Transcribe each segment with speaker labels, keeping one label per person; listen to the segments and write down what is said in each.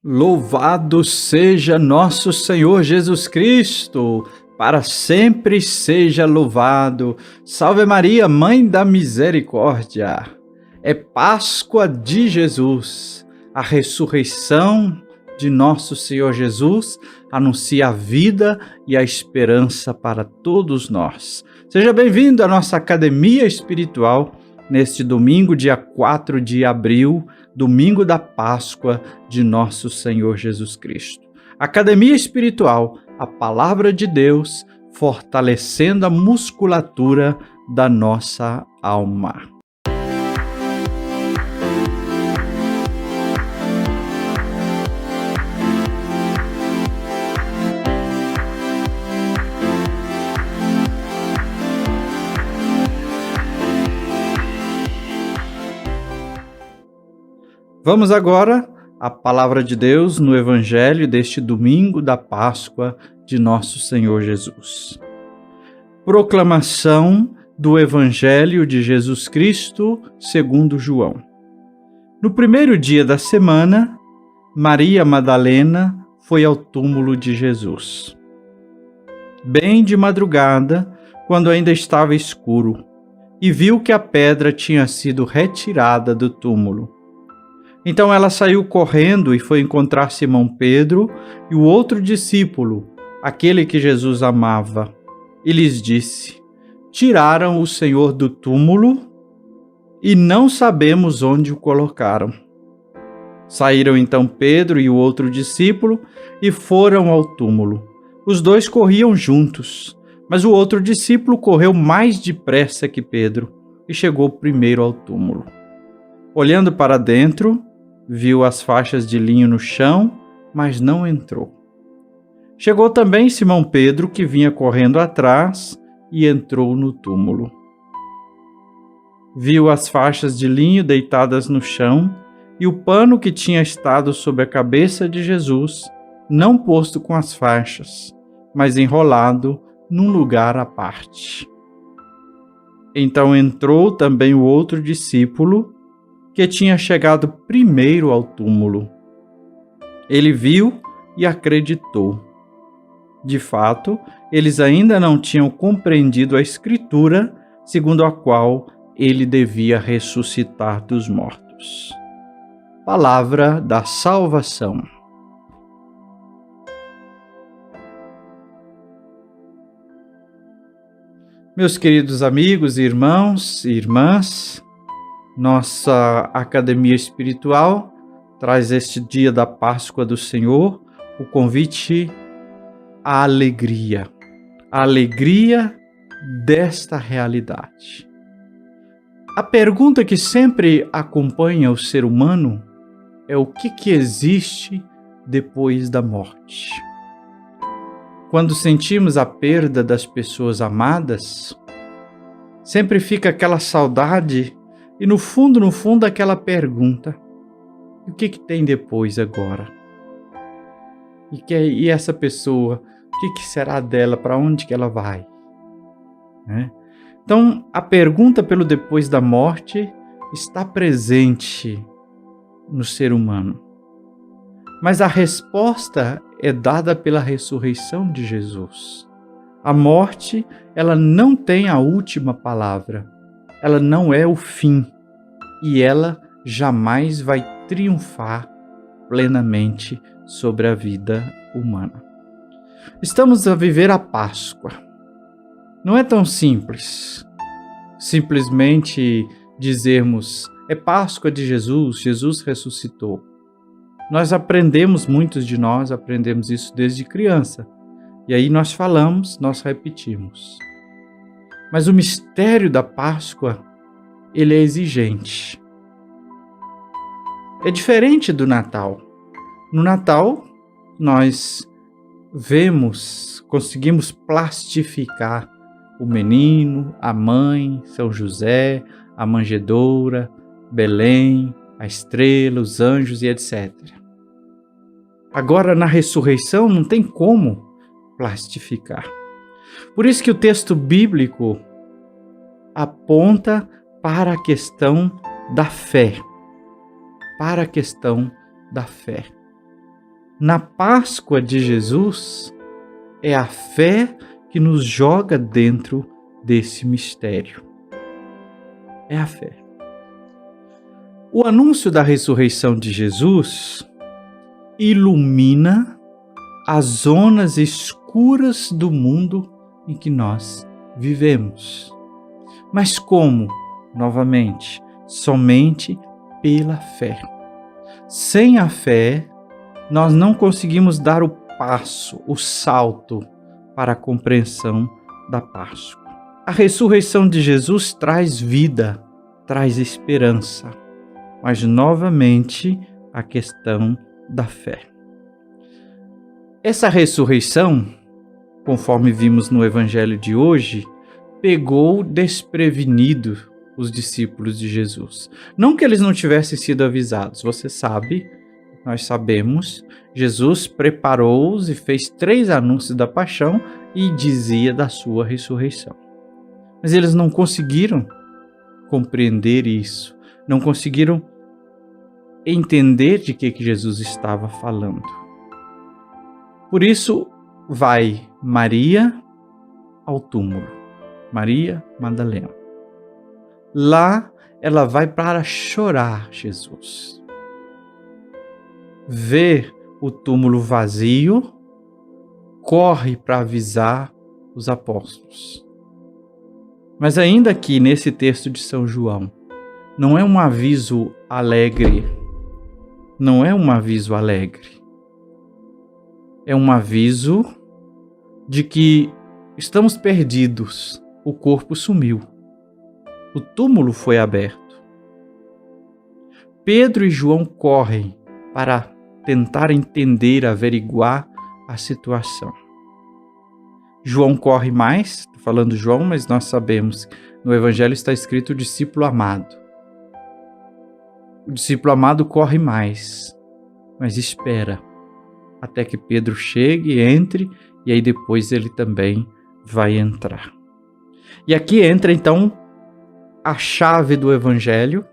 Speaker 1: Louvado seja nosso Senhor Jesus Cristo, para sempre seja louvado. Salve Maria, Mãe da Misericórdia. É Páscoa de Jesus, a ressurreição de nosso Senhor Jesus anuncia a vida e a esperança para todos nós. Seja bem-vindo à nossa Academia Espiritual neste domingo, dia 4 de abril, domingo da Páscoa de nosso Senhor Jesus Cristo. Academia Espiritual, a Palavra de Deus, fortalecendo a musculatura da nossa alma. Vamos agora à Palavra de Deus no Evangelho deste domingo da Páscoa de nosso Senhor Jesus. Proclamação do Evangelho de Jesus Cristo segundo João. No primeiro dia da semana, Maria Madalena foi ao túmulo de Jesus. Bem de madrugada, quando ainda estava escuro, e viu que a pedra tinha sido retirada do túmulo. Então ela saiu correndo e foi encontrar Simão Pedro e o outro discípulo, aquele que Jesus amava, e lhes disse: Tiraram o Senhor do túmulo e não sabemos onde o colocaram. Saíram então Pedro e o outro discípulo e foram ao túmulo. Os dois corriam juntos, mas o outro discípulo correu mais depressa que Pedro e chegou primeiro ao túmulo. Olhando para dentro, viu as faixas de linho no chão, mas não entrou. Chegou também Simão Pedro, que vinha correndo atrás, e entrou no túmulo. Viu as faixas de linho deitadas no chão e o pano que tinha estado sobre a cabeça de Jesus, não posto com as faixas, mas enrolado num lugar à parte. Então entrou também o outro discípulo, que tinha chegado primeiro ao túmulo. Ele viu e acreditou. De fato, eles ainda não tinham compreendido a Escritura, segundo a qual ele devia ressuscitar dos mortos. Palavra da salvação. Meus queridos amigos, irmãos e irmãs, nossa Academia Espiritual traz este dia da Páscoa do Senhor o convite à alegria, a alegria desta realidade. A pergunta que sempre acompanha o ser humano é o que existe depois da morte. Quando sentimos a perda das pessoas amadas, sempre fica aquela saudade e no fundo, aquela pergunta: o que tem depois agora? E essa pessoa, o que será dela? Para onde que ela vai? Então, a pergunta pelo depois da morte está presente no ser humano. Mas a resposta é dada pela ressurreição de Jesus. A morte, ela não tem a última palavra. Ela não é o fim e ela jamais vai triunfar plenamente sobre a vida humana. Estamos a viver a Páscoa. Não é tão simples simplesmente dizermos: é Páscoa de Jesus, Jesus ressuscitou. Nós aprendemos, muitos de nós aprendemos isso desde criança. E aí nós falamos, nós repetimos. Mas o mistério da Páscoa, ele é exigente. É diferente do Natal. No Natal, nós conseguimos plastificar o menino, a mãe, São José, a manjedoura, Belém, a estrela, os anjos e etc. Agora, na ressurreição, não tem como plastificar. Por isso que o texto bíblico aponta para a questão da fé. Para a questão da fé. na Páscoa de Jesus, é a fé que nos joga dentro desse mistério. É a fé. O anúncio da ressurreição de Jesus ilumina as zonas escuras do mundo em que nós vivemos. Mas como? Novamente, somente pela fé. Sem a fé, nós não conseguimos dar o passo, o salto para a compreensão da Páscoa. A ressurreição de Jesus traz vida, traz esperança, mas novamente a questão da fé. Essa ressurreição, conforme vimos no Evangelho de hoje, pegou desprevenido os discípulos de Jesus. Não que eles não tivessem sido avisados, você sabe, nós sabemos, Jesus preparou-os e fez 3 anúncios da paixão e dizia da sua ressurreição. Mas eles não conseguiram compreender isso, não conseguiram entender de que Jesus estava falando. Por isso, vai Maria ao túmulo, Maria Madalena. Lá, ela vai para chorar Jesus. Vê o túmulo vazio, corre para avisar os apóstolos. Mas ainda aqui nesse texto de São João, não é um aviso alegre, não é um aviso alegre. É um aviso de que estamos perdidos, o corpo sumiu, o túmulo foi aberto. Pedro e João correm para tentar entender, averiguar a situação. João corre mais, estou falando João, mas nós sabemos que no Evangelho está escrito o discípulo amado. O discípulo amado corre mais, mas espera até que Pedro chegue, entre, e aí depois ele também vai entrar. E aqui entra então a chave do Evangelho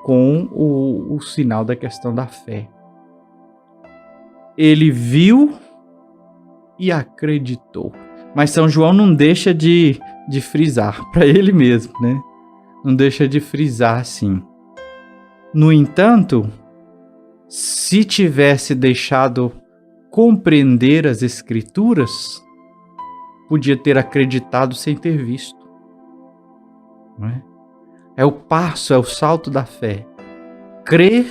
Speaker 1: com o sinal da questão da fé. Ele viu e acreditou. Mas São João não deixa de frisar, para ele mesmo, né? Não deixa de frisar assim. No entanto, se tivesse deixado compreender as Escrituras, podia ter acreditado sem ter visto. Não é? É o passo, é o salto da fé. Crer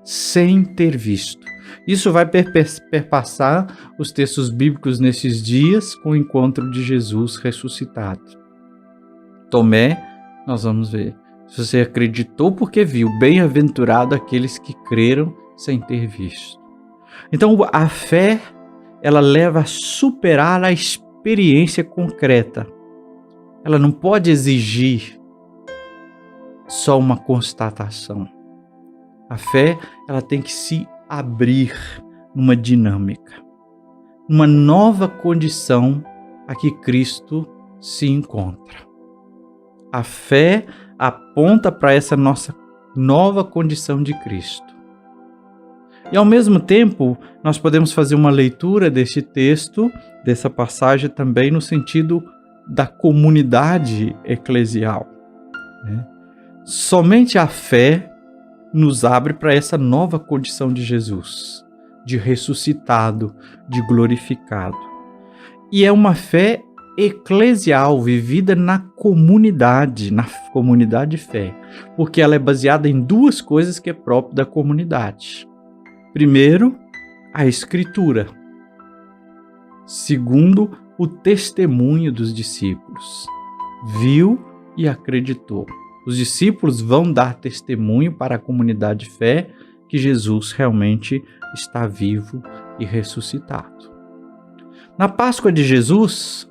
Speaker 1: sem ter visto. Isso vai perpassar os textos bíblicos nesses dias com o encontro de Jesus ressuscitado. Tomé, nós vamos ver. Se você acreditou porque viu, bem-aventurado aqueles que creram sem ter visto. Então a fé, ela leva a superar a experiência concreta. Ela não pode exigir só uma constatação. A fé, ela tem que se abrir numa dinâmica, numa nova condição a que Cristo se encontra. A fé aponta para essa nossa nova condição de Cristo. E ao mesmo tempo, nós podemos fazer uma leitura deste texto, dessa passagem também no sentido da comunidade eclesial, né? Somente a fé nos abre para essa nova condição de Jesus, de ressuscitado, de glorificado. E é uma fé eclesial, vivida na comunidade de fé, porque ela é baseada em 2 coisas que é próprio da comunidade. Primeiro, a Escritura. Segundo, o testemunho dos discípulos. Viu e acreditou. Os discípulos vão dar testemunho para a comunidade de fé que Jesus realmente está vivo e ressuscitado. Na Páscoa de Jesus,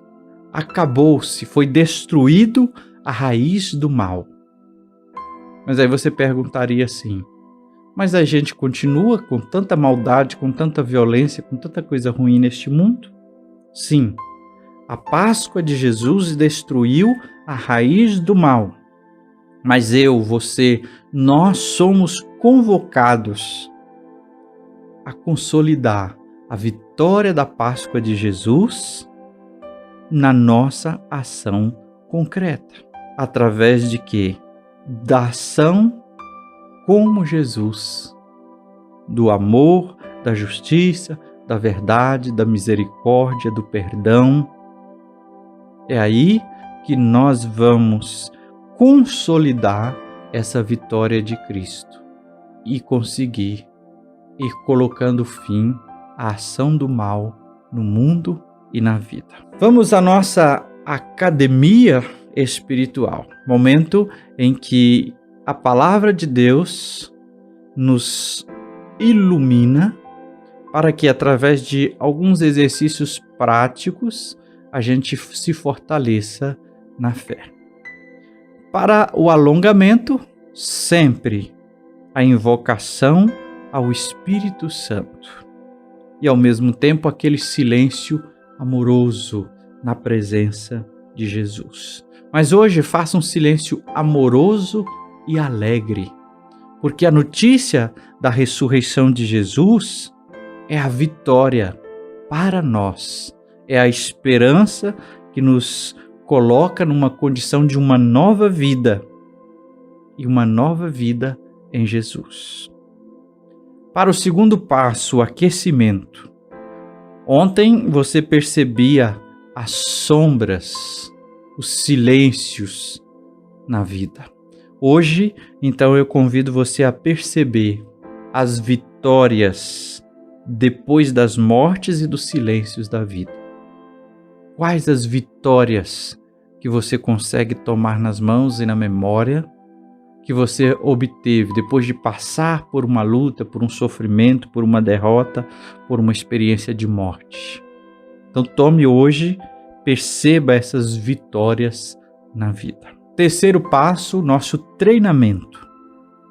Speaker 1: acabou-se, foi destruído a raiz do mal. Mas aí você perguntaria assim, mas a gente continua com tanta maldade, com tanta violência, com tanta coisa ruim neste mundo? Sim, a Páscoa de Jesus destruiu a raiz do mal. Mas eu, você, nós somos convocados a consolidar a vitória da Páscoa de Jesus na nossa ação concreta. Através de quê? Da ação como Jesus, do amor, da justiça, da verdade, da misericórdia, do perdão. É aí que nós vamos consolidar essa vitória de Cristo e conseguir ir colocando fim à ação do mal no mundo e na vida. Vamos à nossa academia espiritual, momento em que a palavra de Deus nos ilumina para que, através de alguns exercícios práticos, a gente se fortaleça na fé. Para o alongamento, sempre a invocação ao Espírito Santo e, ao mesmo tempo, aquele silêncio amoroso na presença de Jesus. Mas hoje faça um silêncio amoroso e alegre, porque a notícia da ressurreição de Jesus é a vitória para nós, é a esperança que nos coloca numa condição de uma nova vida, e uma nova vida em Jesus. Para o segundo passo, o aquecimento. Ontem você percebia as sombras, os silêncios na vida. Hoje, então, eu convido você a perceber as vitórias depois das mortes e dos silêncios da vida. Quais as vitórias que você consegue tomar nas mãos e na memória, que você obteve depois de passar por uma luta, por um sofrimento, por uma derrota, por uma experiência de morte? Então tome hoje, perceba essas vitórias na vida. Terceiro passo, nosso treinamento.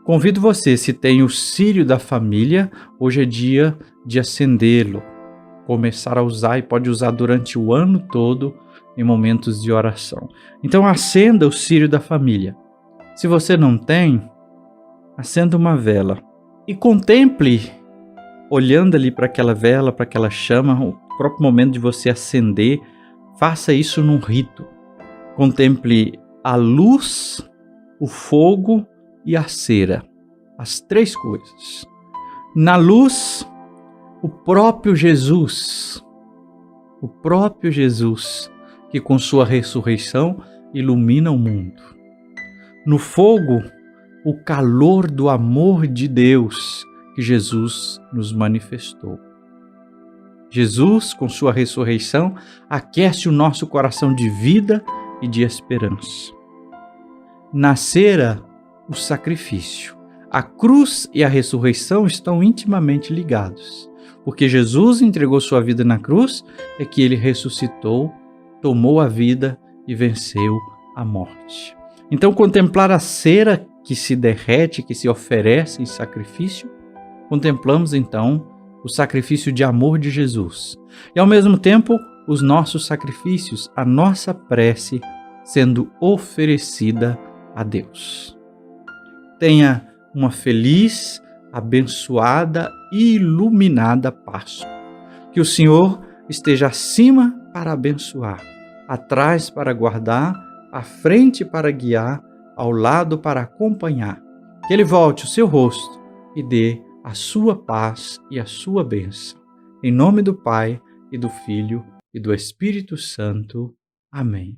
Speaker 1: Convido você, se tem o círio da família, hoje é dia de acendê-lo, começar a usar, e pode usar durante o ano todo em momentos de oração. Então acenda o círio da família. Se você não tem, acenda uma vela e contemple, olhando ali para aquela vela, para aquela chama, o próprio momento de você acender. Faça isso num rito. Contemple a luz, o fogo e a cera, as três coisas. Na luz, o próprio Jesus, que com sua ressurreição ilumina o mundo. No fogo, o calor do amor de Deus que Jesus nos manifestou. Jesus, com sua ressurreição, aquece o nosso coração de vida e de esperança. Na cera, o sacrifício. A cruz e a ressurreição estão intimamente ligados, porque Jesus entregou sua vida na cruz, é que ele ressuscitou, tomou a vida e venceu a morte. Então, contemplar a cera que se derrete, que se oferece em sacrifício, contemplamos então o sacrifício de amor de Jesus. E ao mesmo tempo, os nossos sacrifícios, a nossa prece sendo oferecida a Deus. Tenha uma feliz, abençoada e iluminada Páscoa. Que o Senhor esteja acima para abençoar, atrás para guardar, à frente para guiar, ao lado para acompanhar. Que Ele volte o seu rosto e dê a sua paz e a sua bênção. Em nome do Pai, e do Filho, e do Espírito Santo. Amém.